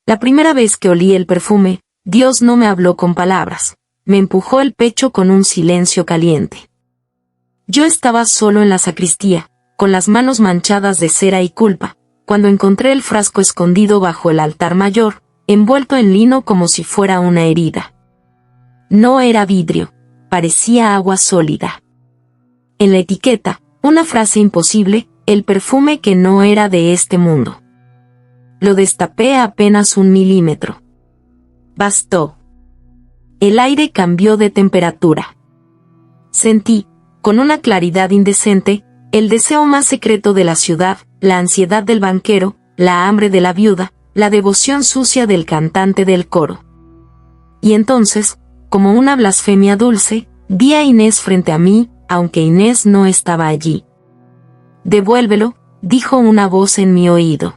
La primera vez que olí el perfume, Dios no me habló con palabras, me empujó el pecho con un silencio caliente. Yo estaba solo en la sacristía, con las manos manchadas de cera y culpa, cuando encontré el frasco escondido bajo el altar mayor, envuelto en lino como si fuera una herida. No era vidrio, parecía agua sólida. En la etiqueta, una frase imposible, el perfume que no era de este mundo. Lo destapé a apenas 1 milímetro. Bastó. El aire cambió de temperatura. Sentí, con una claridad indecente, el deseo más secreto de la ciudad, la ansiedad del banquero, la hambre de la viuda, la devoción sucia del cantante del coro. Y entonces, como una blasfemia dulce, vi a Inés frente a mí, aunque Inés no estaba allí. «Devuélvelo», dijo una voz en mi oído.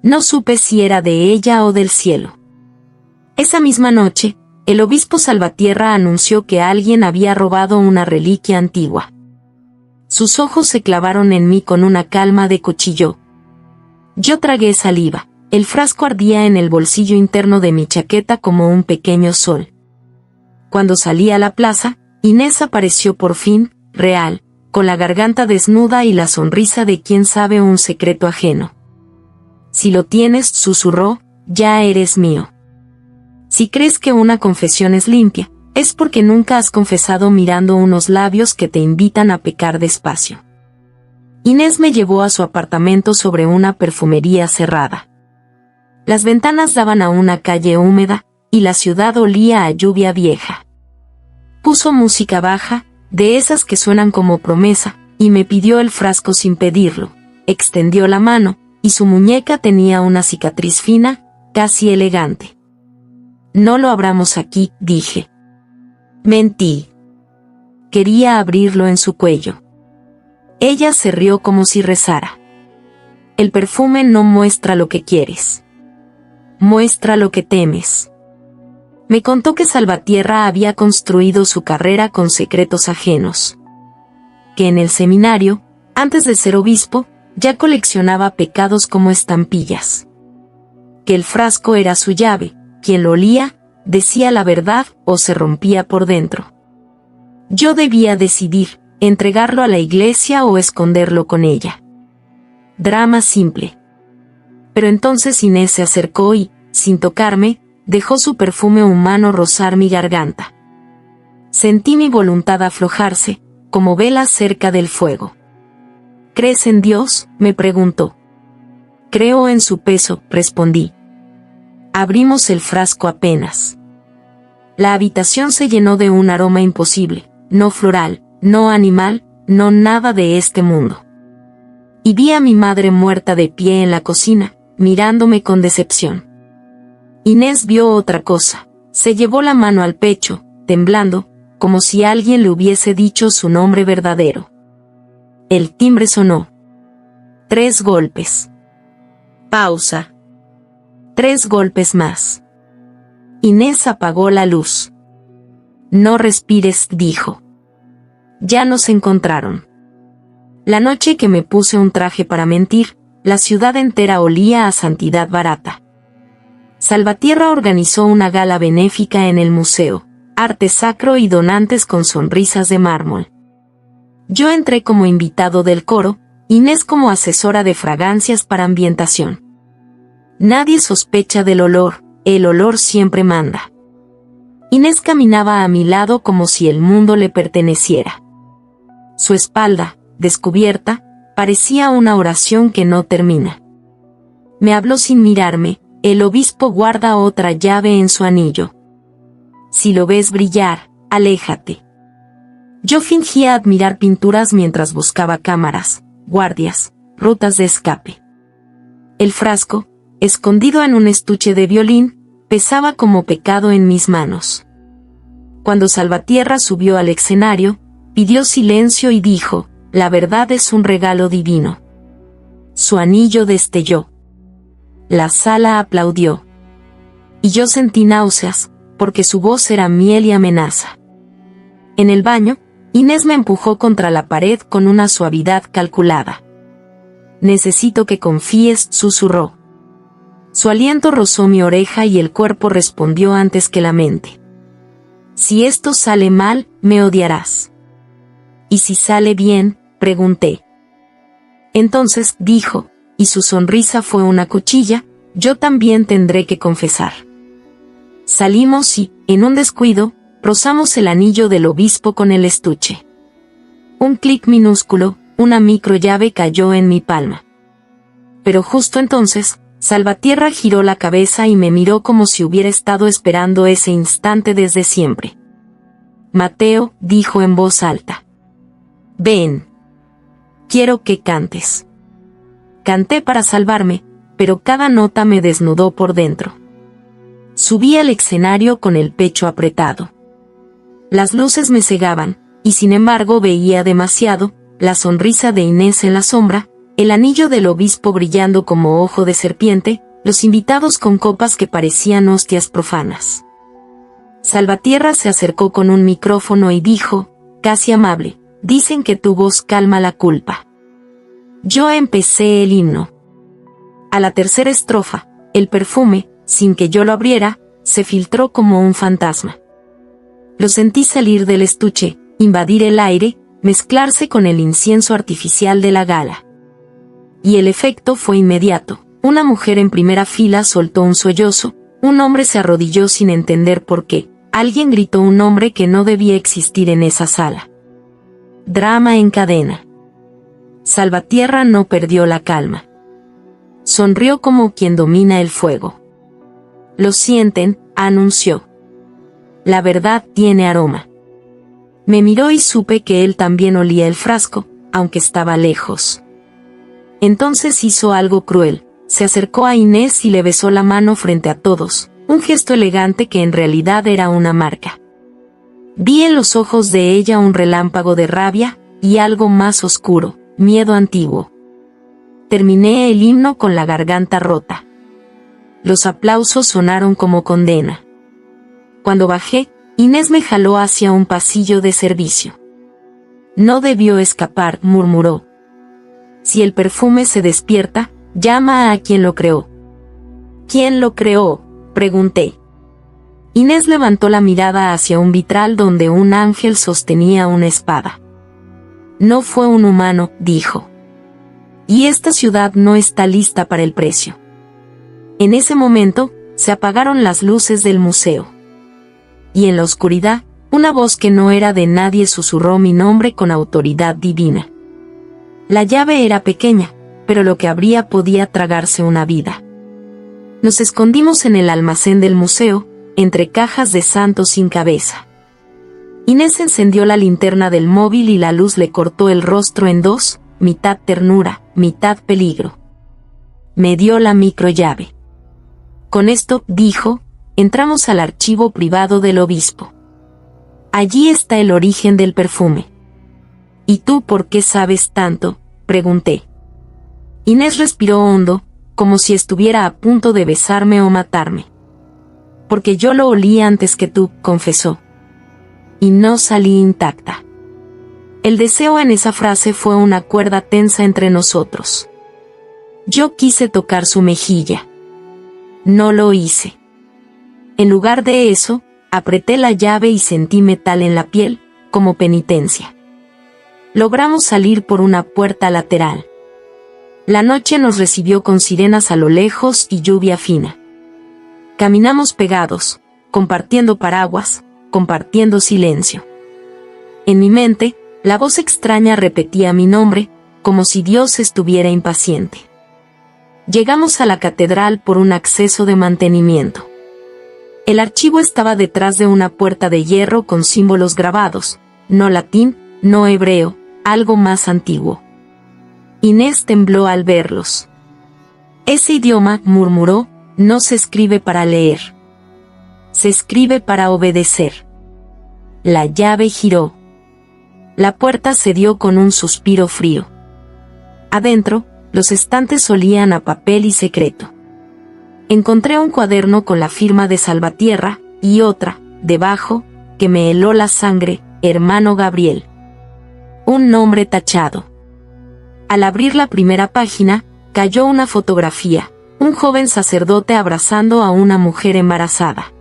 No supe si era de ella o del cielo. Esa misma noche, el obispo Salvatierra anunció que alguien había robado una reliquia antigua. Sus ojos se clavaron en mí con una calma de cuchillo. Yo tragué saliva. El frasco ardía en el bolsillo interno de mi chaqueta como un pequeño sol. Cuando salí a la plaza, Inés apareció por fin, real, con la garganta desnuda y la sonrisa de quien sabe un secreto ajeno. «Si lo tienes», susurró, «ya eres mío». Si crees que una confesión es limpia, es porque nunca has confesado mirando unos labios que te invitan a pecar despacio. Inés me llevó a su apartamento sobre una perfumería cerrada. Las ventanas daban a una calle húmeda, y la ciudad olía a lluvia vieja. Puso música baja, de esas que suenan como promesa, y me pidió el frasco sin pedirlo. Extendió la mano, y su muñeca tenía una cicatriz fina, casi elegante. «No lo abramos aquí», dije. Mentí. Quería abrirlo en su cuello. Ella se rió como si rezara. «El perfume no muestra lo que quieres. Muestra lo que temes». Me contó que Salvatierra había construido su carrera con secretos ajenos. Que en el seminario, antes de ser obispo, ya coleccionaba pecados como estampillas. Que el frasco era su llave, quien lo olía, decía la verdad o se rompía por dentro. Yo debía decidir, entregarlo a la iglesia o esconderlo con ella. Drama simple. Pero entonces Inés se acercó y, sin tocarme, dejó su perfume humano rozar mi garganta. Sentí mi voluntad aflojarse, como velas cerca del fuego. «¿Crees en Dios?», me preguntó. «Creo en su peso», respondí. Abrimos el frasco apenas. La habitación se llenó de un aroma imposible, no floral, no animal, no nada de este mundo. Y vi a mi madre muerta de pie en la cocina, mirándome con decepción. Inés vio otra cosa, se llevó la mano al pecho, temblando, como si alguien le hubiese dicho su nombre verdadero. El timbre sonó. 3 golpes. Pausa. 3 golpes más. Inés apagó la luz. «No respires», dijo. Ya nos encontraron. La noche que me puse un traje para mentir, la ciudad entera olía a santidad barata. Salvatierra organizó una gala benéfica en el museo, arte sacro y donantes con sonrisas de mármol. Yo entré como invitado del coro, Inés como asesora de fragancias para ambientación. Nadie sospecha del olor, el olor siempre manda. Inés caminaba a mi lado como si el mundo le perteneciera. Su espalda, descubierta, parecía una oración que no termina. Me habló sin mirarme, «El obispo guarda otra llave en su anillo. Si lo ves brillar, aléjate». Yo fingía admirar pinturas mientras buscaba cámaras, guardias, rutas de escape. El frasco, escondido en un estuche de violín, pesaba como pecado en mis manos. Cuando Salvatierra subió al escenario, pidió silencio y dijo, «La verdad es un regalo divino». Su anillo destelló. La sala aplaudió. Y yo sentí náuseas, porque su voz era miel y amenaza. En el baño, Inés me empujó contra la pared con una suavidad calculada. «Necesito que confíes», susurró. Su aliento rozó mi oreja y el cuerpo respondió antes que la mente. Si esto sale mal, me odiarás. ¿Y si sale bien?, pregunté. Entonces, dijo, y su sonrisa fue una cuchilla, yo también tendré que confesar. Salimos y, en un descuido, rozamos el anillo del obispo con el estuche. Un clic minúsculo, una microllave cayó en mi palma. Pero justo entonces, Salvatierra giró la cabeza y me miró como si hubiera estado esperando ese instante desde siempre. Mateo, dijo en voz alta. Ven. Quiero que cantes. Canté para salvarme, pero cada nota me desnudó por dentro. Subí al escenario con el pecho apretado. Las luces me cegaban, y sin embargo veía demasiado, la sonrisa de Inés en la sombra, el anillo del obispo brillando como ojo de serpiente, los invitados con copas que parecían hostias profanas. Salvatierra se acercó con un micrófono y dijo, casi amable, dicen que tu voz calma la culpa. Yo empecé el himno. A la tercera estrofa, el perfume, sin que yo lo abriera, se filtró como un fantasma. Lo sentí salir del estuche, invadir el aire, mezclarse con el incienso artificial de la gala. Y el efecto fue inmediato. Una mujer en primera fila soltó un sollozo, un hombre se arrodilló sin entender por qué, alguien gritó un nombre que no debía existir en esa sala. Drama en cadena. Salvatierra no perdió la calma. Sonrió como quien domina el fuego. Lo sienten, anunció. La verdad tiene aroma. Me miró y supe que él también olía el frasco, aunque estaba lejos. Entonces hizo algo cruel, se acercó a Inés y le besó la mano frente a todos, un gesto elegante que en realidad era una marca. Vi en los ojos de ella un relámpago de rabia, y algo más oscuro, miedo antiguo. Terminé el himno con la garganta rota. Los aplausos sonaron como condena. Cuando bajé, Inés me jaló hacia un pasillo de servicio. No debió escapar, murmuró. Si el perfume se despierta, llama a quien lo creó. ¿Quién lo creó?, pregunté. Inés levantó la mirada hacia un vitral donde un ángel sostenía una espada. No fue un humano, dijo. Y esta ciudad no está lista para el precio. En ese momento, se apagaron las luces del museo. Y en la oscuridad, una voz que no era de nadie susurró mi nombre con autoridad divina. La llave era pequeña, pero lo que abría podía tragarse una vida. Nos escondimos en el almacén del museo, entre cajas de santos sin cabeza. Inés encendió la linterna del móvil y la luz le cortó el rostro en dos, mitad ternura, mitad peligro. Me dio la microllave. Con esto, dijo, entramos al archivo privado del obispo. Allí está el origen del perfume. ¿Y tú por qué sabes tanto?, pregunté. Inés respiró hondo, como si estuviera a punto de besarme o matarme. Porque yo lo olí antes que tú, confesó. Y no salí intacta. El deseo en esa frase fue una cuerda tensa entre nosotros. Yo quise tocar su mejilla. No lo hice. En lugar de eso, apreté la llave y sentí metal en la piel, como penitencia. Logramos salir por una puerta lateral. La noche nos recibió con sirenas a lo lejos y lluvia fina. Caminamos pegados, compartiendo paraguas, compartiendo silencio. En mi mente, la voz extraña repetía mi nombre, como si Dios estuviera impaciente. Llegamos a la catedral por un acceso de mantenimiento. El archivo estaba detrás de una puerta de hierro con símbolos grabados, no latín, no hebreo, algo más antiguo. Inés tembló al verlos. Ese idioma, murmuró, no se escribe para leer. Se escribe para obedecer. La llave giró. La puerta cedió con un suspiro frío. Adentro, los estantes olían a papel y secreto. Encontré un cuaderno con la firma de Salvatierra, y otra, debajo, que me heló la sangre, hermano Gabriel. Un nombre tachado. Al abrir la primera página, cayó una fotografía, Un joven sacerdote abrazando a una mujer embarazada.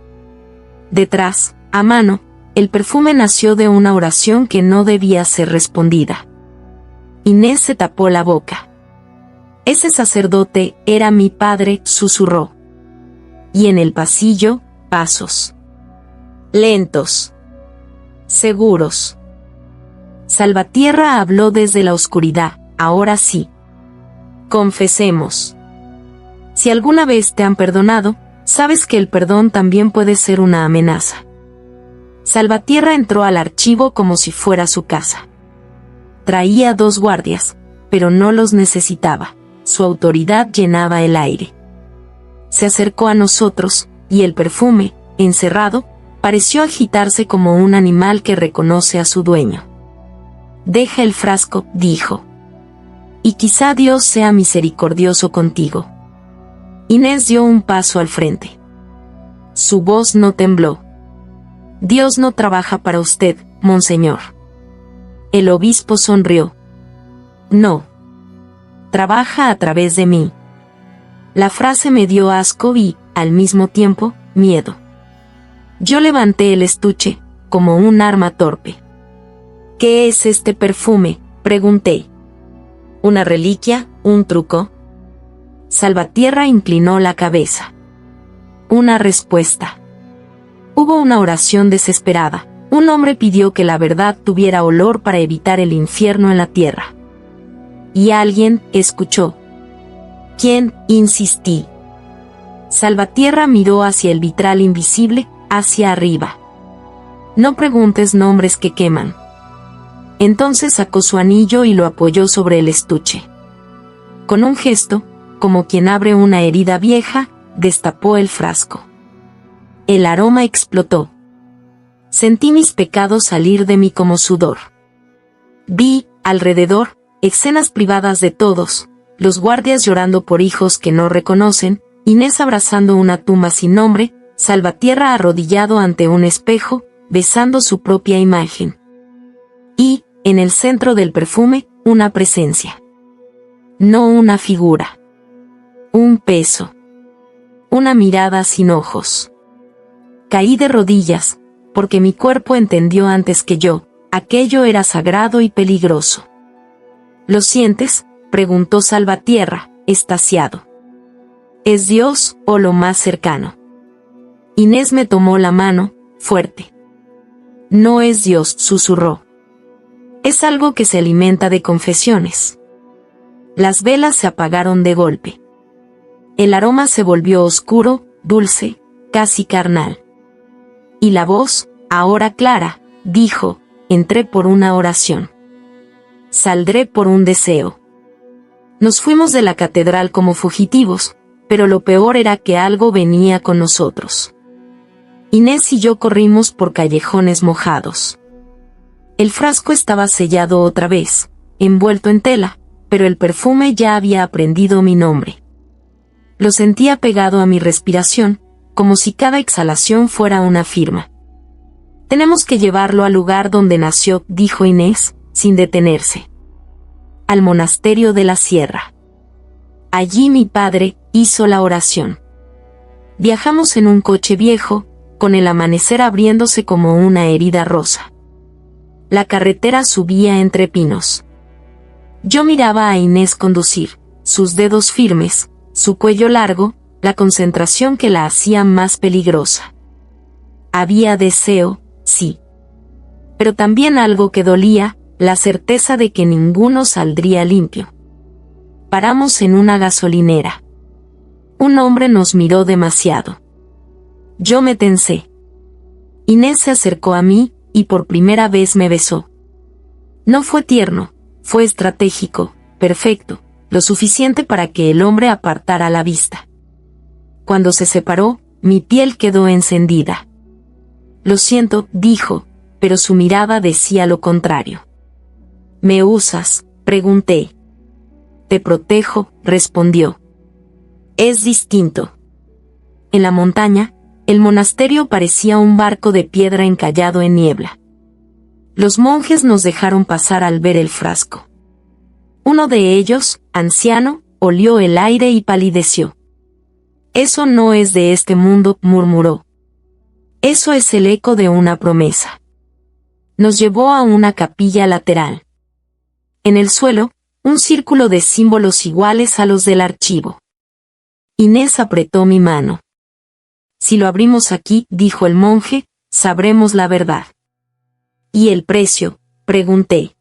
Detrás, a mano, el perfume nació de una oración que no debía ser respondida. Inés se tapó la boca. Ese sacerdote era mi padre, susurró. Y en el pasillo, pasos. Lentos. Seguros. Salvatierra habló desde la oscuridad, ahora sí. Confesemos. Si alguna vez te han perdonado, sabes que el perdón también puede ser una amenaza. Salvatierra entró al archivo como si fuera su casa. Traía 2 guardias, pero no los necesitaba. Su autoridad llenaba el aire. Se acercó a nosotros, y el perfume, encerrado, pareció agitarse como un animal que reconoce a su dueño. Deja el frasco, dijo. Y quizá Dios sea misericordioso contigo. Inés dio un paso al frente. Su voz no tembló. Dios no trabaja para usted, monseñor. El obispo sonrió. No. Trabaja a través de mí. La frase me dio asco y, al mismo tiempo, miedo. Yo levanté el estuche, como un arma torpe. ¿Qué es este perfume?, pregunté. ¿Una reliquia, un truco? Salvatierra inclinó la cabeza. Una respuesta. Hubo una oración desesperada. Un hombre pidió que la verdad tuviera olor para evitar el infierno en la tierra. Y alguien escuchó. ¿Quién?, insistí. Salvatierra miró hacia el vitral invisible, hacia arriba. No preguntes nombres que queman. Entonces sacó su anillo y lo apoyó sobre el estuche. Con un gesto, como quien abre una herida vieja, destapó el frasco. El aroma explotó. Sentí mis pecados salir de mí como sudor. Vi, alrededor, escenas privadas de todos, los guardias llorando por hijos que no reconocen, Inés abrazando una tumba sin nombre, Salvatierra arrodillado ante un espejo, besando su propia imagen. Y, en el centro del perfume, una presencia. No una figura. Un peso. Una mirada sin ojos. Caí de rodillas, porque mi cuerpo entendió antes que yo, aquello era sagrado y peligroso. ¿Lo sientes?, preguntó Salvatierra, extasiado. ¿Es Dios o lo más cercano? Inés me tomó la mano, fuerte. No es Dios, susurró. Es algo que se alimenta de confesiones. Las velas se apagaron de golpe. El aroma se volvió oscuro, dulce, casi carnal. Y la voz, ahora clara, dijo, entré por una oración. Saldré por un deseo. Nos fuimos de la catedral como fugitivos, pero lo peor era que algo venía con nosotros. Inés y yo corrimos por callejones mojados. El frasco estaba sellado otra vez, envuelto en tela, pero el perfume ya había aprendido mi nombre. Lo sentía pegado a mi respiración, como si cada exhalación fuera una firma. Tenemos que llevarlo al lugar donde nació, dijo Inés, sin detenerse. Al monasterio de la Sierra. Allí mi padre hizo la oración. Viajamos en un coche viejo, con el amanecer abriéndose como una herida rosa. La carretera subía entre pinos. Yo miraba a Inés conducir, sus dedos firmes, su cuello largo, la concentración que la hacía más peligrosa. Había deseo, sí. Pero también algo que dolía, la certeza de que ninguno saldría limpio. Paramos en una gasolinera. Un hombre nos miró demasiado. Yo me tensé. Inés se acercó a mí, y por primera vez me besó. No fue tierno, fue estratégico, perfecto, lo suficiente para que el hombre apartara la vista. Cuando se separó, mi piel quedó encendida. Lo siento, dijo, pero su mirada decía lo contrario. ¿Me usas?, pregunté. Te protejo, respondió. Es distinto. En la montaña, el monasterio parecía un barco de piedra encallado en niebla. Los monjes nos dejaron pasar al ver el frasco. Uno de ellos, anciano, olió el aire y palideció. Eso no es de este mundo, murmuró. Eso es el eco de una promesa. Nos llevó a una capilla lateral. En el suelo, un círculo de símbolos iguales a los del archivo. Inés apretó mi mano. Si lo abrimos aquí, dijo el monje, sabremos la verdad. ¿Y el precio?, pregunté.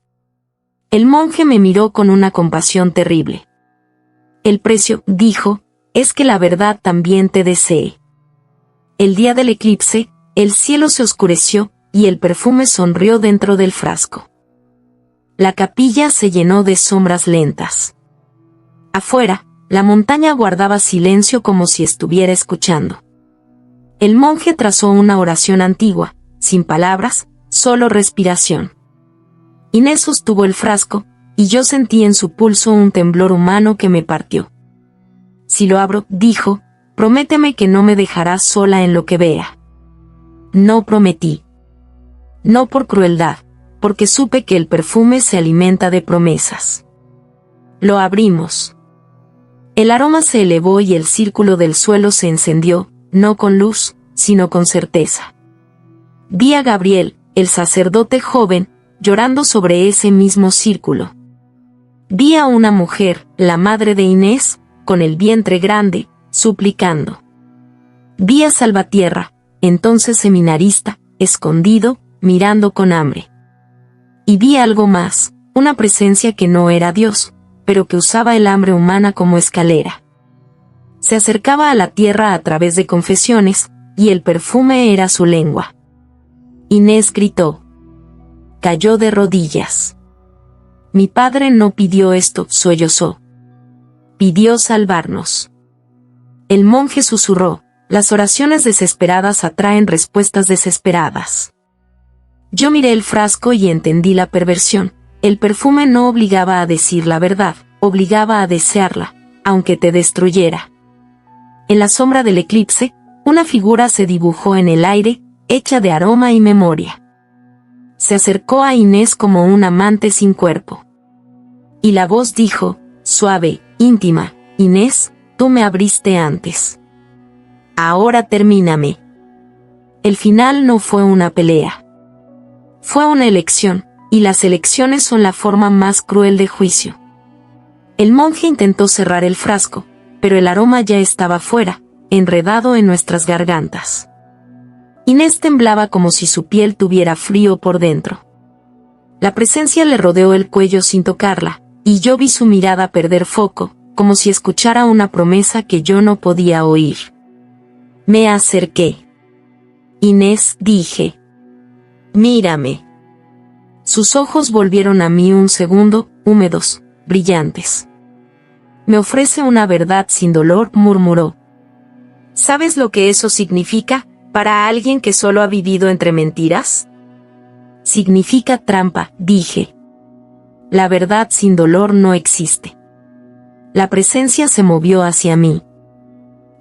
El monje me miró con una compasión terrible. El precio, dijo, es que la verdad también te desee. El día del eclipse, el cielo se oscureció, y el perfume sonrió dentro del frasco. La capilla se llenó de sombras lentas. Afuera, la montaña guardaba silencio como si estuviera escuchando. El monje trazó una oración antigua, sin palabras, solo respiración. Inés sostuvo el frasco, y yo sentí en su pulso un temblor humano que me partió. Si lo abro, dijo, prométeme que no me dejarás sola en lo que vea. No prometí. No por crueldad, porque supe que el perfume se alimenta de promesas. Lo abrimos. El aroma se elevó y el círculo del suelo se encendió, no con luz, sino con certeza. Vi a Gabriel, el sacerdote joven, llorando sobre ese mismo círculo. Vi a una mujer, la madre de Inés, con el vientre grande, suplicando. Vi a Salvatierra, entonces seminarista, escondido, mirando con hambre. Y vi algo más, una presencia que no era Dios, pero que usaba el hambre humana como escalera. Se acercaba a la tierra a través de confesiones, y el perfume era su lengua. Inés gritó. Cayó de rodillas. Mi padre no pidió esto, sollozó. Pidió salvarnos. El monje susurró, las oraciones desesperadas atraen respuestas desesperadas. Yo miré el frasco y entendí la perversión. El perfume no obligaba a decir la verdad, obligaba a desearla, aunque te destruyera. En la sombra del eclipse, una figura se dibujó en el aire, hecha de aroma y memoria. Se acercó a Inés como un amante sin cuerpo. Y la voz dijo, suave, íntima, Inés, tú me abriste antes. Ahora termíname. El final no fue una pelea. Fue una elección, y las elecciones son la forma más cruel de juicio. El monje intentó cerrar el frasco, pero el aroma ya estaba fuera, enredado en nuestras gargantas. Inés temblaba como si su piel tuviera frío por dentro. La presencia le rodeó el cuello sin tocarla, y yo vi su mirada perder foco, como si escuchara una promesa que yo no podía oír. Me acerqué. Inés, dije. Mírame. Sus ojos volvieron a mí un segundo, húmedos, brillantes. Me ofrece una verdad sin dolor, murmuró. ¿Sabes lo que eso significa, para alguien que solo ha vivido entre mentiras? Significa trampa, dije. La verdad sin dolor no existe. La presencia se movió hacia mí.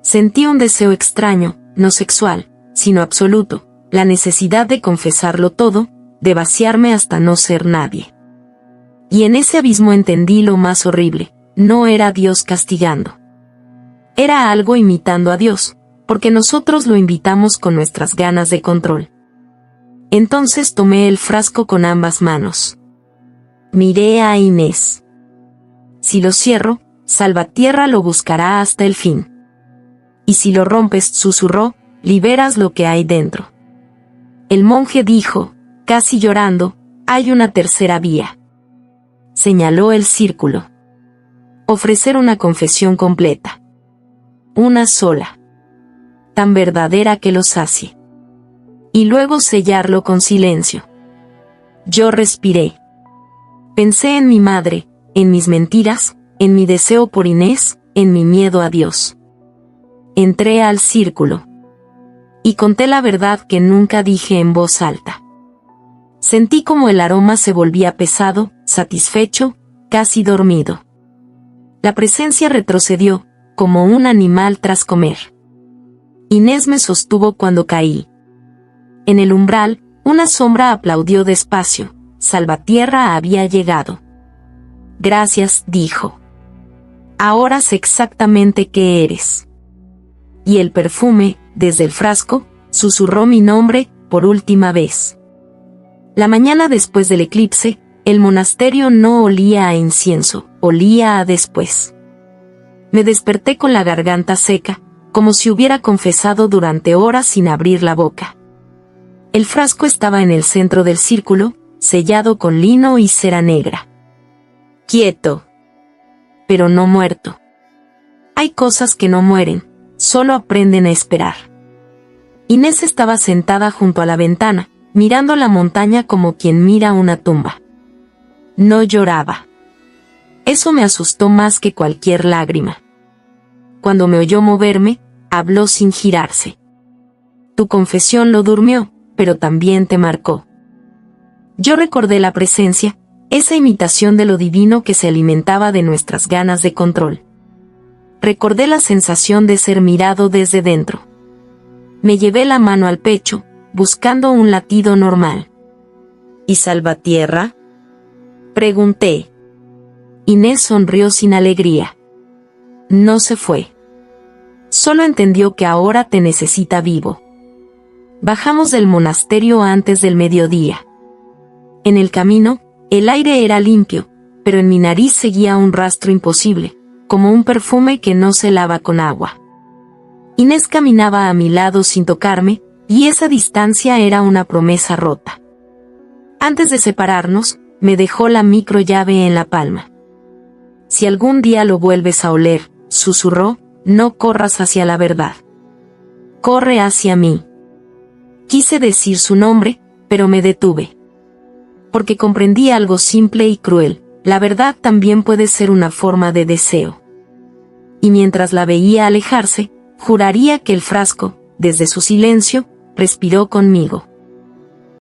Sentí un deseo extraño, no sexual, sino absoluto, la necesidad de confesarlo todo, de vaciarme hasta no ser nadie. Y en ese abismo entendí lo más horrible, no era Dios castigando. Era algo imitando a Dios, porque nosotros lo invitamos con nuestras ganas de control. Entonces tomé el frasco con ambas manos. Miré a Inés. Si lo cierro, Salvatierra lo buscará hasta el fin. Y si lo rompes, susurró, liberas lo que hay dentro. El monje dijo, casi llorando, hay una tercera vía. Señaló el círculo. Ofrecer una confesión completa. Una sola. Tan verdadera que lo sacie. Y luego sellarlo con silencio. Yo respiré. Pensé en mi madre, en mis mentiras, en mi deseo por Inés, en mi miedo a Dios. Entré al círculo. Y conté la verdad que nunca dije en voz alta. Sentí como el aroma se volvía pesado, satisfecho, casi dormido. La presencia retrocedió, como un animal tras comer. Inés me sostuvo cuando caí. En el umbral, una sombra aplaudió despacio. Salvatierra había llegado. Gracias, dijo. Ahora sé exactamente qué eres. y el perfume, desde el frasco, susurró mi nombre, por última vez. La mañana después del eclipse, el monasterio no olía a incienso, olía a después. Me desperté con la garganta seca, como si hubiera confesado durante horas sin abrir la boca. El frasco estaba en el centro del círculo, sellado con lino y cera negra. Quieto. Pero no muerto. Hay cosas que no mueren, solo aprenden a esperar. Inés estaba sentada junto a la ventana, mirando la montaña como quien mira una tumba. No lloraba. Eso me asustó más que cualquier lágrima. Cuando me oyó moverme, habló sin girarse. Tu confesión lo durmió, pero también te marcó. Yo recordé la presencia, esa imitación de lo divino que se alimentaba de nuestras ganas de control. Recordé la sensación de ser mirado desde dentro. Me llevé la mano al pecho, buscando un latido normal. ¿Y Salvatierra? Pregunté. Inés sonrió sin alegría. No se fue. Solo entendió que ahora te necesita vivo. Bajamos del monasterio antes del mediodía. En el camino, el aire era limpio, pero en mi nariz seguía un rastro imposible, como un perfume que no se lava con agua. Inés caminaba a mi lado sin tocarme, y esa distancia era una promesa rota. Antes de separarnos, me dejó la microllave en la palma. Si algún día lo vuelves a oler, susurró, no corras hacia la verdad. Corre hacia mí. Quise decir su nombre, pero me detuve. Porque comprendí algo simple y cruel, la verdad también puede ser una forma de deseo. Y mientras la veía alejarse, juraría que el frasco, desde su silencio, respiró conmigo.